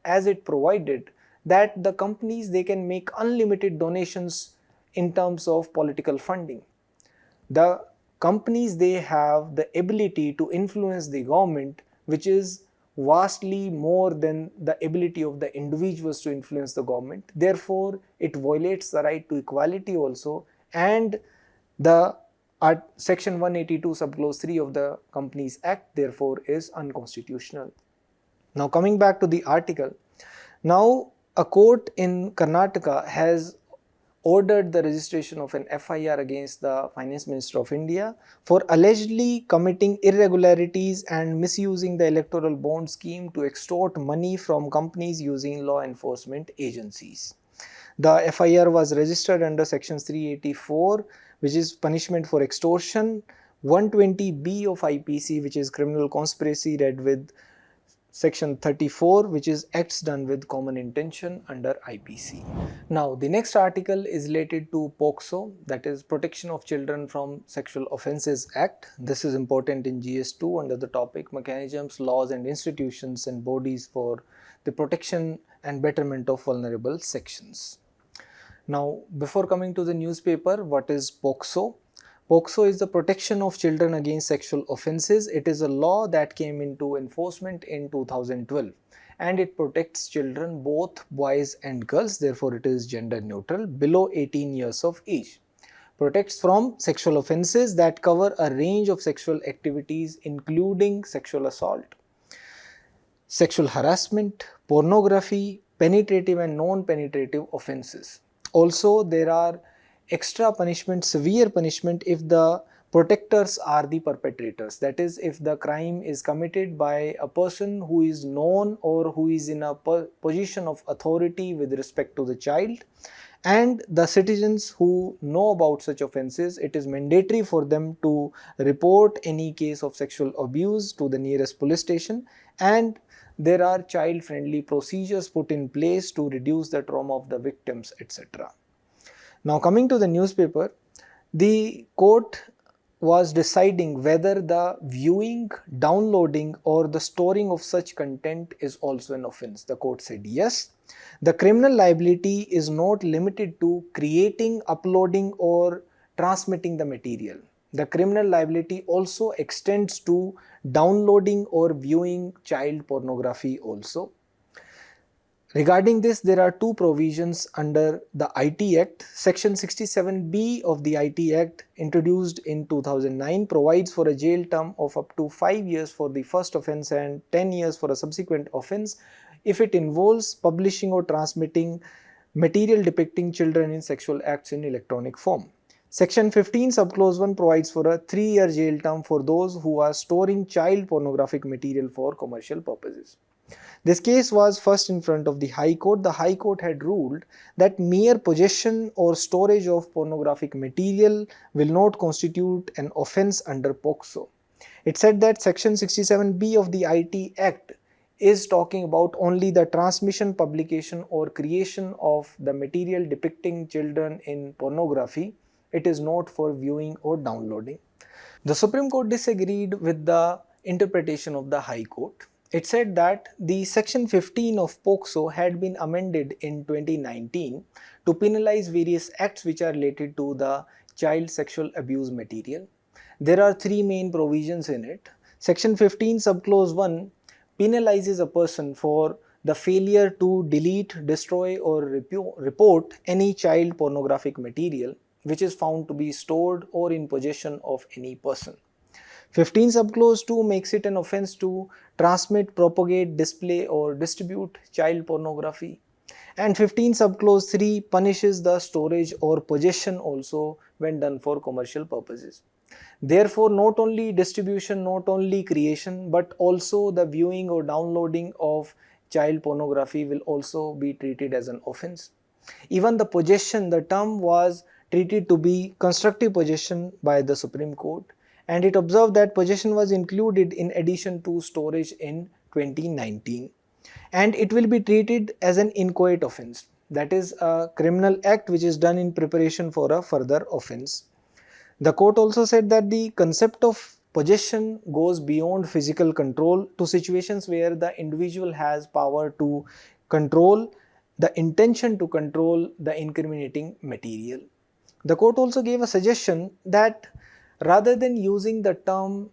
as it provided that the companies, they can make unlimited donations in terms of political funding. The companies, they have the ability to influence the government, which is vastly more than the ability of the individuals to influence the government. Therefore, it violates the right to equality also, and the section 182 subclause 3 of the Companies Act therefore is unconstitutional. Now coming back to the article, now a court in Karnataka has ordered the registration of an FIR against the Finance Minister of India for allegedly committing irregularities and misusing the electoral bond scheme to extort money from companies using law enforcement agencies. The FIR was registered under sections 384, which is punishment for extortion, 120B of IPC, which is criminal conspiracy, read with section 34, which is acts done with common intention under IPC. Now the next article is related to POCSO, that is Protection of Children from Sexual Offences Act. This is important in GS2 under the topic Mechanisms, Laws and Institutions and Bodies for the Protection and Betterment of Vulnerable Sections. Now before coming to the newspaper, what is POCSO? POCSO is the Protection of Children Against Sexual Offences. It is a law that came into enforcement in 2012 and it protects children, both boys and girls, therefore it is gender neutral, below 18 years of age. Protects from sexual offences that cover a range of sexual activities including sexual assault, sexual harassment, pornography, penetrative and non-penetrative offences. Also, there are extra punishment, severe punishment if the protectors are the perpetrators. That is, if the crime is committed by a person who is known or who is in a position of authority with respect to the child, and the citizens who know about such offences, it is mandatory for them to report any case of sexual abuse to the nearest police station, and there are child-friendly procedures put in place to reduce the trauma of the victims, etc. Now coming to the newspaper, the court was deciding whether the viewing, downloading or the storing of such content is also an offence. The court said yes. The criminal liability is not limited to creating, uploading or transmitting the material. The criminal liability also extends to downloading or viewing child pornography also. Regarding this, there are two provisions under the IT Act. Section 67B of the IT Act, introduced in 2009, provides for a jail term of up to 5 years for the first offence and 10 years for a subsequent offence if it involves publishing or transmitting material depicting children in sexual acts in electronic form. Section 15 subclause 1 provides for a 3-year jail term for those who are storing child pornographic material for commercial purposes. This case was first in front of the High Court. The High Court had ruled that mere possession or storage of pornographic material will not constitute an offence under POCSO. It said that Section 67B of the IT Act is talking about only the transmission, publication or creation of the material depicting children in pornography. It is not for viewing or downloading. The Supreme Court disagreed with the interpretation of the High Court. It said that the section 15 of POCSO had been amended in 2019 to penalize various acts which are related to the child sexual abuse material. There are three main provisions in it. Section 15 subclause 1 penalizes a person for the failure to delete, destroy or report any child pornographic material which is found to be stored or in possession of any person. 15 subclause 2 makes it an offence to transmit, propagate, display or distribute child pornography. And 15 subclause 3 punishes the storage or possession also when done for commercial purposes. Therefore, not only distribution, not only creation, but also the viewing or downloading of child pornography will also be treated as an offence. Even the possession, the term was treated to be constructive possession by the Supreme Court, and it observed that possession was included in addition to storage in 2019, and it will be treated as an inchoate offence, that is a criminal act which is done in preparation for a further offence. The court also said that the concept of possession goes beyond physical control to situations where the individual has power to control, the intention to control the incriminating material. The court also gave a suggestion that rather than using the term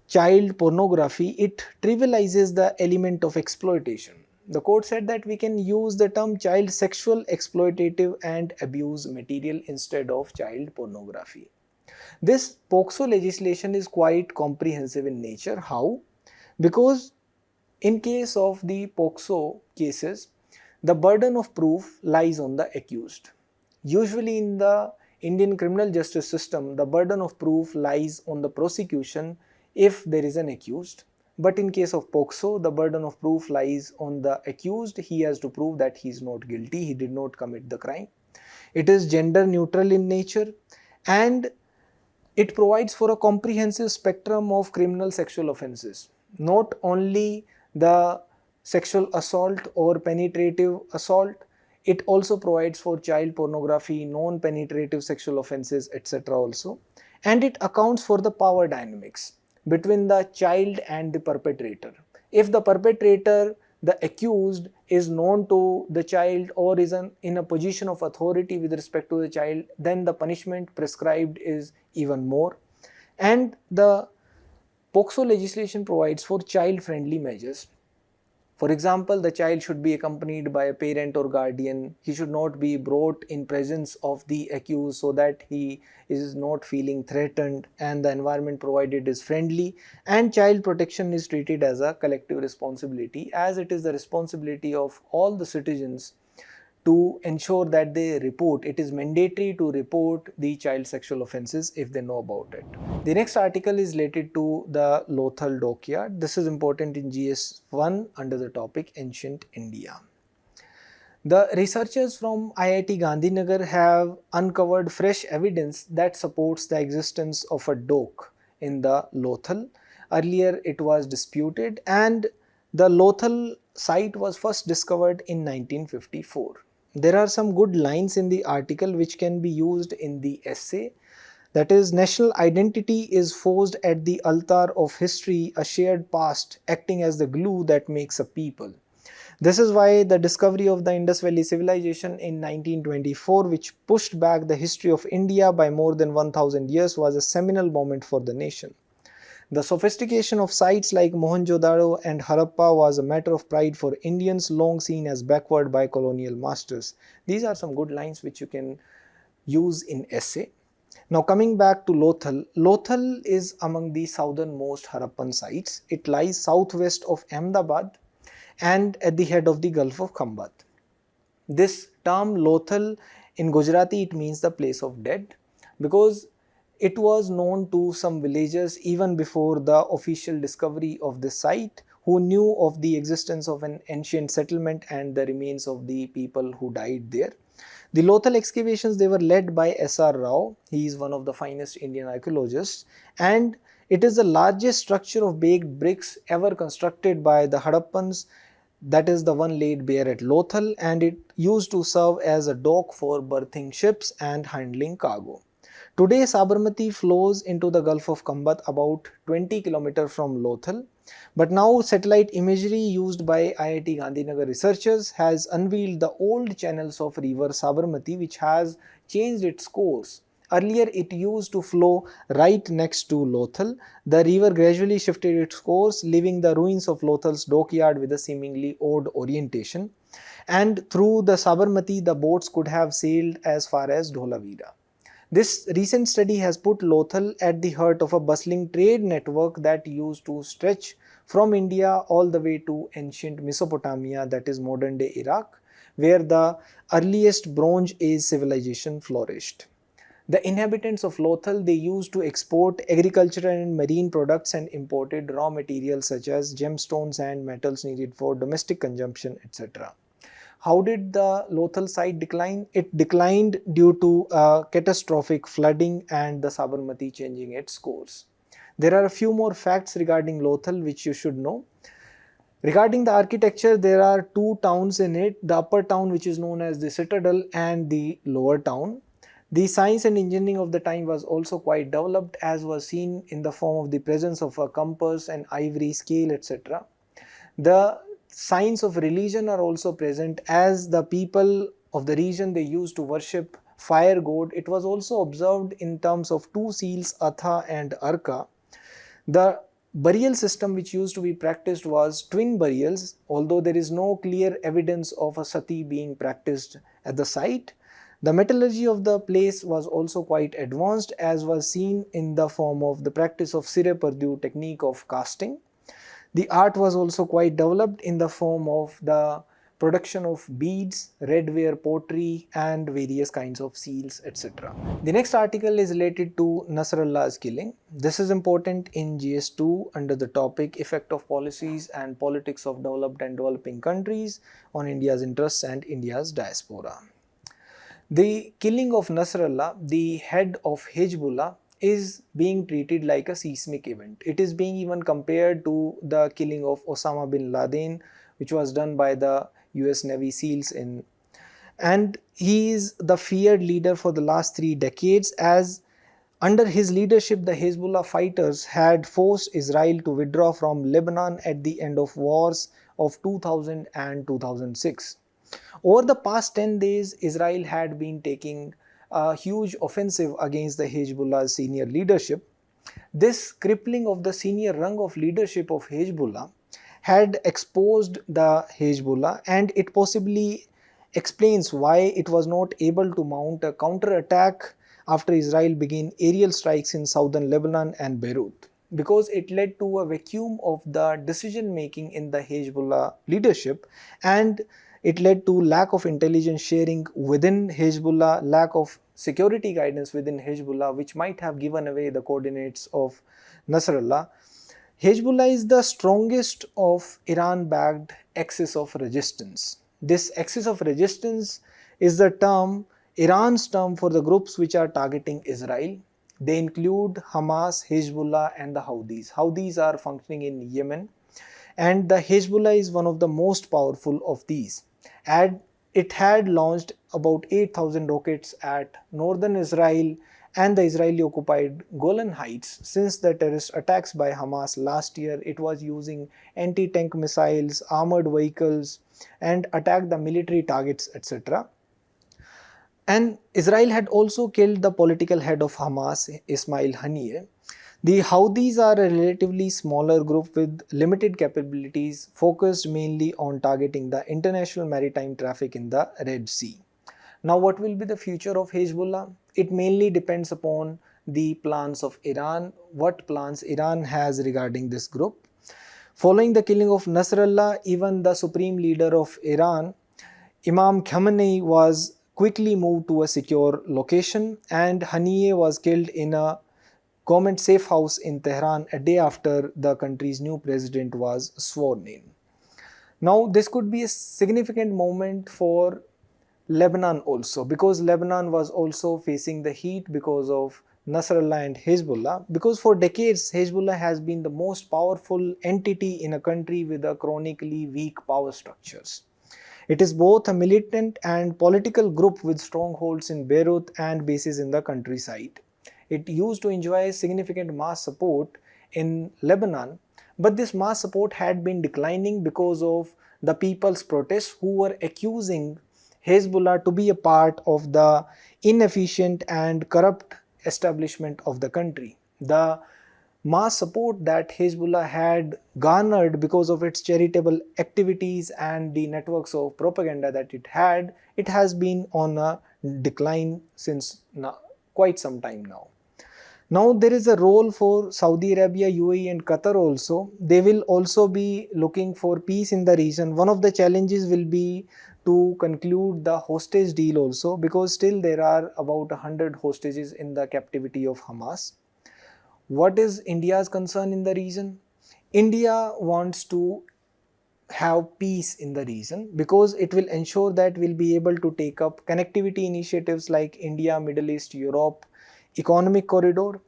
child pornography, it trivializes the element of exploitation. The court said that we can use the term child sexual, exploitative and abuse material instead of child pornography. This POCSO legislation is quite comprehensive in nature. How? Because in case of the POCSO cases, the burden of proof lies on the accused. Usually in the Indian criminal justice system, the burden of proof lies on the prosecution if there is an accused. But in case of POCSO, the burden of proof lies on the accused. He has to prove that he is not guilty, he did not commit the crime. It is gender neutral in nature, and it provides for a comprehensive spectrum of criminal sexual offences. Not only the sexual assault or penetrative assault, it also provides for child pornography, non-penetrative sexual offences, etc. also. And it accounts for the power dynamics between the child and the perpetrator. If the perpetrator, the accused, is known to the child or is in a position of authority with respect to the child, then the punishment prescribed is even more. And the POCSO legislation provides for child-friendly measures. For example, the child should be accompanied by a parent or guardian. He should not be brought in presence of the accused so that he is not feeling threatened, and the environment provided is friendly. And child protection is treated as a collective responsibility, as it is the responsibility of all the citizens to ensure that they report. It is mandatory to report the child sexual offences if they know about it. The next article is related to the Lothal dockyard. This is important in GS1 under the topic Ancient India. The researchers from IIT Gandhinagar have uncovered fresh evidence that supports the existence of a dock in the Lothal. Earlier it was disputed, and the Lothal site was first discovered in 1954. There are some good lines in the article which can be used in the essay. That is, national identity is forged at the altar of history, a shared past acting as the glue that makes a people. This is why the discovery of the Indus Valley civilization in 1924, which pushed back the history of India by more than 1000 years, was a seminal moment for the nation. The sophistication of sites like Mohenjo-daro and Harappa was a matter of pride for Indians, long seen as backward by colonial masters. These are some good lines which you can use in essay. Now coming back to Lothal, Lothal is among the southernmost Harappan sites. It lies southwest of Ahmedabad and at the head of the Gulf of Khambat. This term Lothal in Gujarati, it means the place of dead, because it was known to some villagers even before the official discovery of the site, who knew of the existence of an ancient settlement and the remains of the people who died there. The Lothal excavations, they were led by S.R. Rao. He is one of the finest Indian archaeologists, and it is the largest structure of baked bricks ever constructed by the Hadappans. That is the one laid bare at Lothal, and it used to serve as a dock for berthing ships and handling cargo. Today, Sabarmati flows into the Gulf of Khambat about 20 km from Lothal. But now satellite imagery used by IIT Gandhinagar researchers has unveiled the old channels of river Sabarmati, which has changed its course. Earlier it used to flow right next to Lothal. The river gradually shifted its course, leaving the ruins of Lothal's dockyard with a seemingly odd orientation. And through the Sabarmati, the boats could have sailed as far as Dholavira. This recent study has put Lothal at the heart of a bustling trade network that used to stretch from India all the way to ancient Mesopotamia, that is modern day Iraq, where the earliest Bronze Age civilization flourished. The inhabitants of Lothal, they used to export agricultural and marine products and imported raw materials such as gemstones and metals needed for domestic consumption, etc. How did the Lothal site decline? It declined due to catastrophic flooding and the Sabarmati changing its course. There are a few more facts regarding Lothal which you should know. Regarding the architecture, there are two towns in it, the upper town which is known as the citadel and the lower town. The science and engineering of the time was also quite developed, as was seen in the form of the presence of a compass and ivory scale, etc. The signs of religion are also present, as the people of the region, they used to worship fire god. It was also observed in terms of two seals, Atha and Arka. The burial system which used to be practiced was twin burials, although there is no clear evidence of a sati being practiced at the site. The metallurgy of the place was also quite advanced, as was seen in the form of the practice of sire perdue technique of casting. The art was also quite developed in the form of the production of beads, redware pottery and various kinds of seals, etc. The next article is related to Nasrallah's killing. This is important in GS2 under the topic Effect of Policies and Politics of Developed and Developing Countries on India's Interests and India's Diaspora. The killing of Nasrallah, the head of Hezbollah, is being treated like a seismic event. It is being even compared to the killing of Osama bin Laden, which was done by the US Navy SEALs and he is the feared leader for the last 3 decades, as under his leadership the Hezbollah fighters had forced Israel to withdraw from Lebanon at the end of wars of 2000 and 2006. Over the past 10 days, Israel had been taking a huge offensive against the Hezbollah's senior leadership. This crippling of the senior rung of leadership of Hezbollah had exposed the Hezbollah, and it possibly explains why it was not able to mount a counter-attack after Israel began aerial strikes in southern Lebanon and Beirut, because it led to a vacuum of the decision making in the Hezbollah leadership, and it led to lack of intelligence sharing within Hezbollah, lack of security guidance within Hezbollah, which might have given away the coordinates of Nasrallah. Hezbollah is the strongest of Iran-backed axis of resistance. This axis of resistance is the term, Iran's term for the groups which are targeting Israel. They include Hamas, Hezbollah and the Houthis. Houthis are functioning in Yemen, and the Hezbollah is one of the most powerful of these. And it had launched about 8,000 rockets at northern Israel and the Israeli occupied Golan Heights. Since the terrorist attacks by Hamas last year, it was using anti-tank missiles, armored vehicles and attacked the military targets, etc. And Israel had also killed the political head of Hamas, Ismail Haniyeh. The Houthis are a relatively smaller group with limited capabilities, focused mainly on targeting the international maritime traffic in the Red Sea. Now, what will be the future of Hezbollah? It mainly depends upon the plans of Iran, what plans Iran has regarding this group. Following the killing of Nasrallah, even the supreme leader of Iran, Imam Khamenei, was quickly moved to a secure location, and Haniyeh was killed in a government safe house in Tehran a day after the country's new president was sworn in. Now, this could be a significant moment for Lebanon also, because Lebanon was also facing the heat because of Nasrallah and Hezbollah, because for decades Hezbollah has been the most powerful entity in a country with a chronically weak power structures. It is both a militant and political group with strongholds in Beirut and bases in the countryside. It used to enjoy significant mass support in Lebanon, but this mass support had been declining because of the people's protests who were accusing Hezbollah to be a part of the inefficient and corrupt establishment of the country. The mass support that Hezbollah had garnered because of its charitable activities and the networks of propaganda that it has been on a decline since quite some time now. Now, there is a role for Saudi Arabia, UAE and Qatar also. They will also be looking for peace in the region. One of the challenges will be to conclude the hostage deal also, because still there are about 100 hostages in the captivity of Hamas. What is India's concern in the region? India wants to have peace in the region because it will ensure that we'll be able to take up connectivity initiatives like India, Middle East, Europe, economic corridor.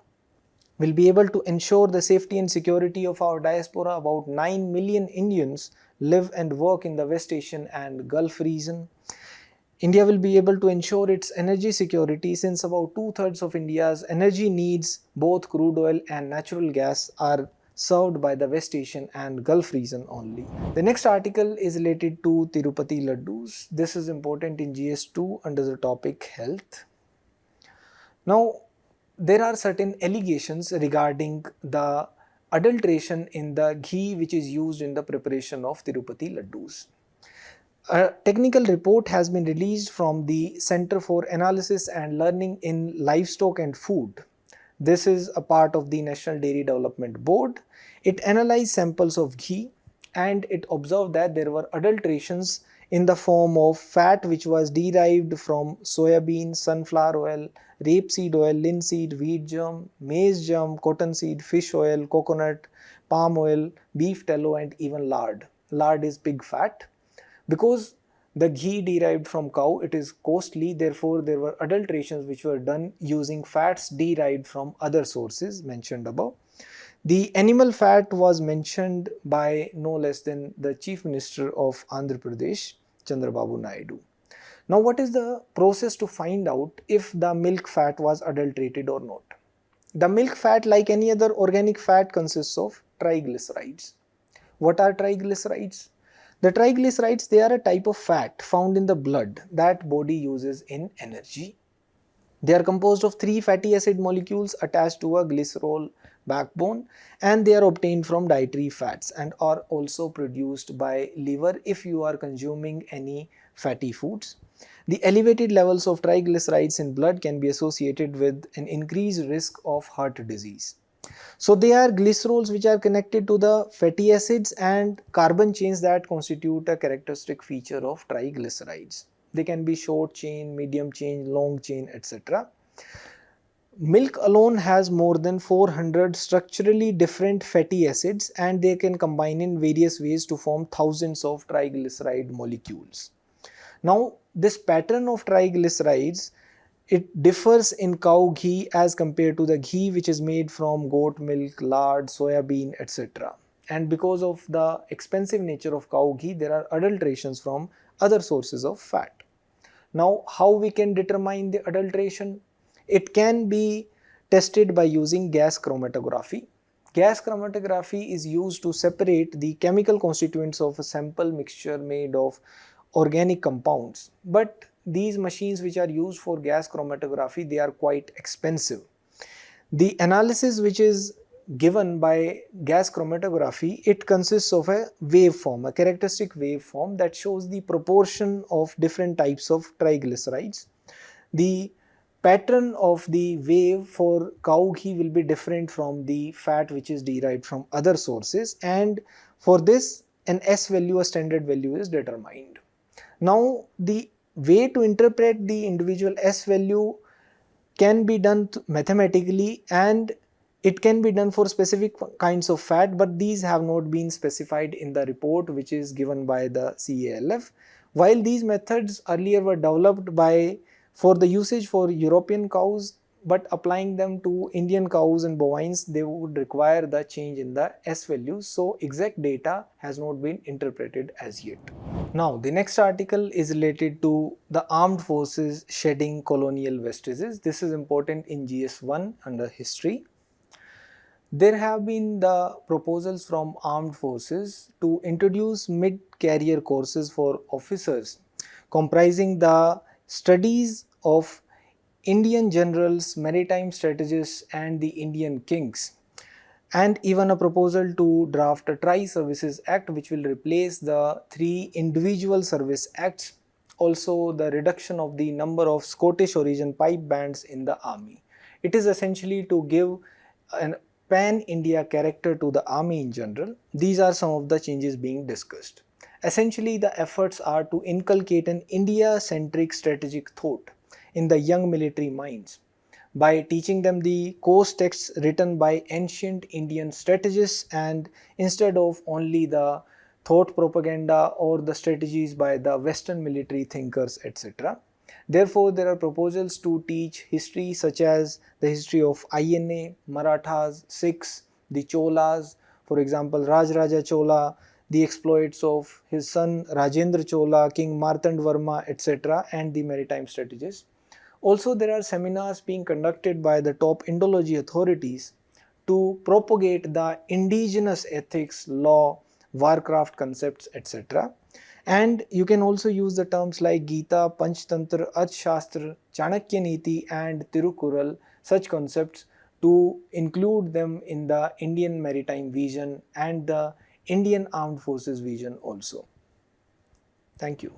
Will be able to ensure the safety and security of our diaspora. About 9 million Indians live and work in the West Asian and Gulf region. India will be able to ensure its energy security, since about 2/3 of India's energy needs, both crude oil and natural gas, are served by the West Asian and Gulf region only. The next article is related to Tirupati Laddus. This is important in GS2 under the topic Health. Now, there are certain allegations regarding the adulteration in the ghee which is used in the preparation of Tirupati laddus. A technical report has been released from the Center for Analysis and Learning in Livestock and Food. This is a part of the National Dairy Development Board. It analyzed samples of ghee and it observed that there were adulterations in the form of fat which was derived from soybean, sunflower oil, rapeseed oil, linseed, wheat germ, maize germ, cottonseed, fish oil, coconut, palm oil, beef tallow and even lard. Lard is pig fat. Because the ghee derived from cow, it is costly, therefore there were adulterations which were done using fats derived from other sources mentioned above. The animal fat was mentioned by no less than the Chief Minister of Andhra Pradesh, Chandrababu Naidu. Now what is the process to find out if the milk fat was adulterated or not? The milk fat, like any other organic fat, consists of triglycerides. What are triglycerides? The triglycerides, they are a type of fat found in the blood that body uses in energy. They are composed of 3 fatty acid molecules attached to a glycerol backbone, and they are obtained from dietary fats and are also produced by liver if you are consuming any fatty foods. The elevated levels of triglycerides in blood can be associated with an increased risk of heart disease. So they are glycerols which are connected to the fatty acids and carbon chains that constitute a characteristic feature of triglycerides. They can be short chain, medium chain, long chain, etc. Milk alone has more than 400 structurally different fatty acids and they can combine in various ways to form thousands of triglyceride molecules. Now this pattern of triglycerides, it differs in cow ghee as compared to the ghee which is made from goat milk, lard, soya bean, etc. And because of the expensive nature of cow ghee, there are adulterations from other sources of fat. Now, how we can determine the adulteration? It can be tested by using gas chromatography. Gas chromatography is used to separate the chemical constituents of a sample mixture made of organic compounds. But these machines which are used for gas chromatography, they are quite expensive. The analysis which is given by gas chromatography, it consists of a waveform, a characteristic waveform that shows the proportion of different types of triglycerides. The pattern of the wave for cow ghee will be different from the fat which is derived from other sources, and for this an S value, a standard value, is determined. Now the way to interpret the individual S value can be done mathematically and it can be done for specific kinds of fat, but these have not been specified in the report which is given by the CALF. While these methods earlier were developed for the usage for European cows, but applying them to Indian cows and bovines, they would require the change in the S values. So exact data has not been interpreted as yet. Now the next article is related to the armed forces shedding colonial vestiges. This is important in GS1 under history. There have been the proposals from armed forces to introduce mid-career courses for officers comprising the studies of Indian generals, maritime strategists and the Indian kings, and even a proposal to draft a Tri-Services Act which will replace the 3 individual service acts, also the reduction of the number of Scottish origin pipe bands in the army. It is essentially to give an pan-India character to the army in general. These are some of the changes being discussed. Essentially, the efforts are to inculcate an India-centric strategic thought in the young military minds by teaching them the course texts written by ancient Indian strategists and instead of only the thought propaganda or the strategies by the Western military thinkers, etc. Therefore, there are proposals to teach history such as the history of INA, Marathas, Sikhs, the Cholas, for example, Rajaraja Chola, the exploits of his son Rajendra Chola, King Martand etc. and the maritime strategists. Also, there are seminars being conducted by the top Indology authorities to propagate the indigenous ethics, law, warcraft concepts, etc. And you can also use the terms like Gita, Panchtantra, Arthashastra, Chanakya Niti and Tirukural, such concepts to include them in the Indian maritime vision and the Indian Armed Forces vision also. Thank you.